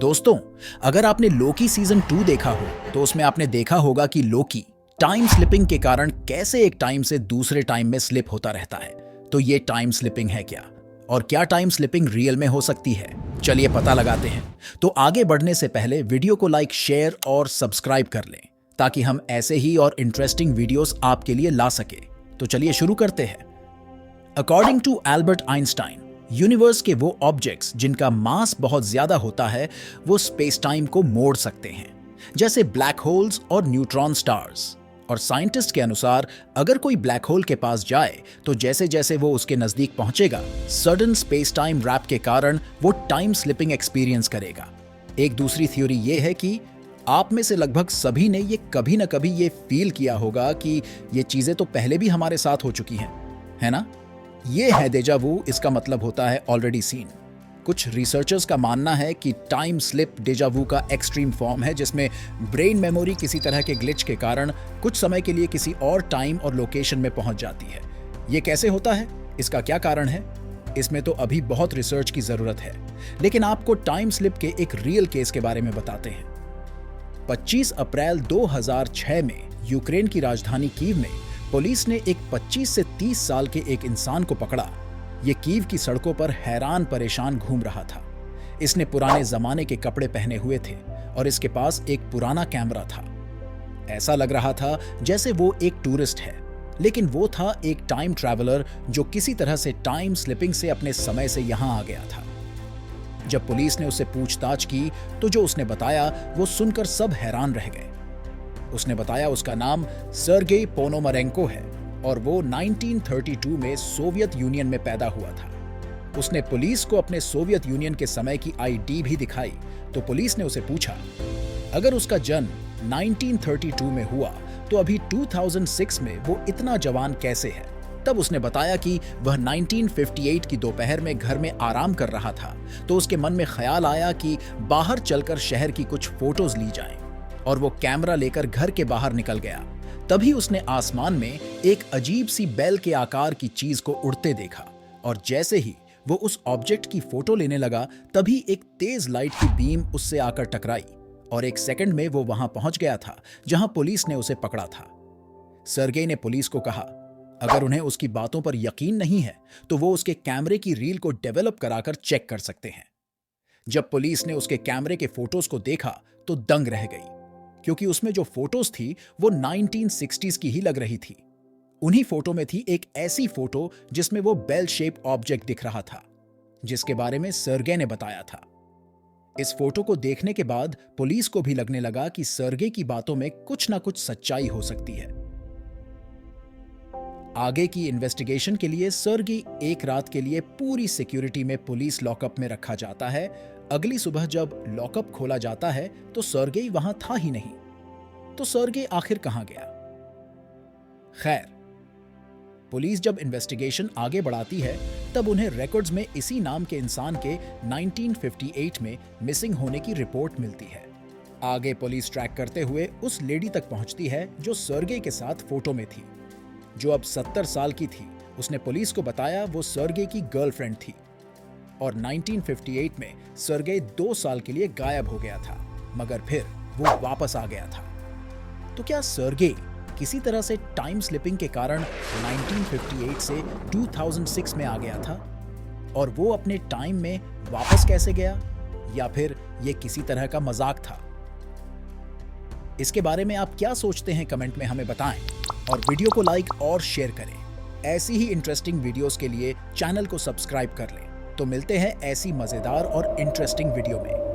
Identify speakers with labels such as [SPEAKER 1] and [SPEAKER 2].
[SPEAKER 1] दोस्तों, अगर आपने लोकी सीजन 2 देखा हो तो उसमें आपने देखा होगा कि लोकी टाइम स्लिपिंग के कारण कैसे एक टाइम से दूसरे टाइम में स्लिप होता रहता है। तो ये टाइम स्लिपिंग है क्या, और क्या टाइम स्लिपिंग रियल में हो सकती है? चलिए पता लगाते हैं। तो आगे बढ़ने से पहले वीडियो को लाइक, शेयर और सब्सक्राइब कर लें ताकि हम ऐसे ही और इंटरेस्टिंग वीडियोस आपके लिए ला सके। तो चलिए शुरू करते हैं। According to Albert Einstein, universe के वो ऑब्जेक्ट्स जिनका मास बहुत ज्यादा होता है वो स्पेस टाइम को मोड़ सकते हैं, जैसे ब्लैक होल्स और न्यूट्रॉन स्टार्स। और साइंटिस्ट के अनुसार अगर कोई ब्लैक होल के पास जाए तो जैसे जैसे वो उसके नजदीक पहुंचेगा, सडन स्पेस टाइम रैप के कारण वो टाइम स्लिपिंग एक्सपीरियंस करेगा। एक दूसरी थ्योरी ये है कि आप में से लगभग सभी ने ये कभी ना कभी ये फील किया होगा कि ये चीजें तो पहले भी हमारे साथ हो चुकी हैं, है ना? ये है डेजा वू। इसका मतलब होता है ऑलरेडी सीन। कुछ रिसर्चर्स का मानना है कि टाइम स्लिप डेजा वू का एक्सट्रीम फॉर्म है, जिसमें ब्रेन मेमोरी किसी तरह के ग्लिच के कारण कुछ समय के लिए किसी और टाइम और लोकेशन में पहुंच जाती है। ये कैसे होता है, इसका क्या कारण है, इसमें तो अभी बहुत रिसर्च की जरूरत है। लेकिन आपको टाइम स्लिप के एक रियल केस के बारे में बताते हैं। 25 अप्रैल 2006 में यूक्रेन की राजधानी कीव में पुलिस ने एक 25 से 30 साल के एक इंसान को पकड़ा। ये कीव की सड़कों पर हैरान परेशान घूम रहा था। इसने पुराने जमाने के कपड़े पहने हुए थे और इसके पास एक पुराना कैमरा था। ऐसा लग रहा था जैसे वो एक टूरिस्ट है, लेकिन वो था एक टाइम ट्रैवलर जो किसी तरह से टाइम स्लिपिंग से अपने समय से यहां आ गया था। जब पुलिस ने उससे पूछताछ की तो जो उसने बताया वो सुनकर सब हैरान रह गए। उसने बताया उसका नाम सर्गेई पोनोमारेंको है और वो 1932 में सोवियत यूनियन में पैदा हुआ था। उसने पुलिस को अपने सोवियत यूनियन के समय की आईडी भी दिखाई। तो पुलिस ने उसे पूछा, अगर उसका जन्म 1932 में हुआ तो अभी 2006 में वो इतना जवान कैसे है? तब उसने बताया कि वह 1958 की दोपहर में घर में आराम कर रहा था, तो उसके मन में ख्याल आया कि बाहर चलकर शहर की कुछ फोटोज ली जाएं, और वो कैमरा लेकर घर के बाहर निकल गया। तभी उसने आसमान में एक अजीब सी बेल के आकार की चीज को उड़ते देखा, और जैसे ही वो उस ऑब्जेक्ट की फोटो लेने लगा तभी एक तेज लाइट की बीम उससे आकर टकराई और एक सेकंड में वो वहां पहुंच गया था जहां पुलिस ने उसे पकड़ा था। सर्गेई ने पुलिस को कहा, अगर उन्हें उसकी बातों पर यकीन नहीं है तो वो उसके कैमरे की रील को डेवलप कराकर चेक कर सकते हैं। जब पुलिस ने उसके कैमरे के फोटोज को देखा तो दंग रह गई, क्योंकि उसमें जो फोटोज थी वो 1960s की ही लग रही थी। उन्हीं फोटो में थी एक ऐसी फोटो जिसमें वो बेल शेप ऑब्जेक्ट दिख रहा था, जिसके बारे में सर्गेई ने बताया था। इस फोटो को देखने के बाद पुलिस को भी लगने लगा कि सर्गेई की बातों में कुछ ना कुछ सच्चाई हो सकती है। आगे की इन्वेस्टिगेशन के लिए सर्गेई एक रात के लिए पूरी सिक्योरिटी में पुलिस लॉकअप में रखा जाता है। अगली सुबह जब लॉकअप खोला जाता है तो सर्गेई वहां था ही नहीं। तो सर्गेई आखिर कहां गया? खैर, पुलिस जब इन्वेस्टिगेशन आगे बढ़ाती है तब उन्हें रिकॉर्ड्स में इसी नाम के इंसान के 1958 में मिसिंग होने की रिपोर्ट मिलती है। आगे पुलिस ट्रैक करते हुए उस लेडी तक पहुंचती है जो सर्गेई के साथ फोटो में थी, जो अब 70 साल की थी। उसने पुलिस को बताया वो सर्गेई की गर्लफ्रेंड थी और 1958 में सर्गेई 2 साल के लिए गायब हो गया था, मगर फिर वो वापस आ गया था। तो क्या सर्गेई किसी तरह से टाइम स्लिपिंग के कारण 1958 से 2006 में आ गया था? और वो अपने टाइम में वापस कैसे गया? या फिर ये किसी तरह का मजाक था? इसके बारे में आप क्या सोचते हैं, कमेंट में हमें बताएं और वीडियो को लाइक और शेयर करें। ऐसी ही इंटरेस्टिंग वीडियोस के लिए चैनल को सब्सक्राइब कर लें। तो मिलते हैं ऐसी मजेदार और इंटरेस्टिंग वीडियो में।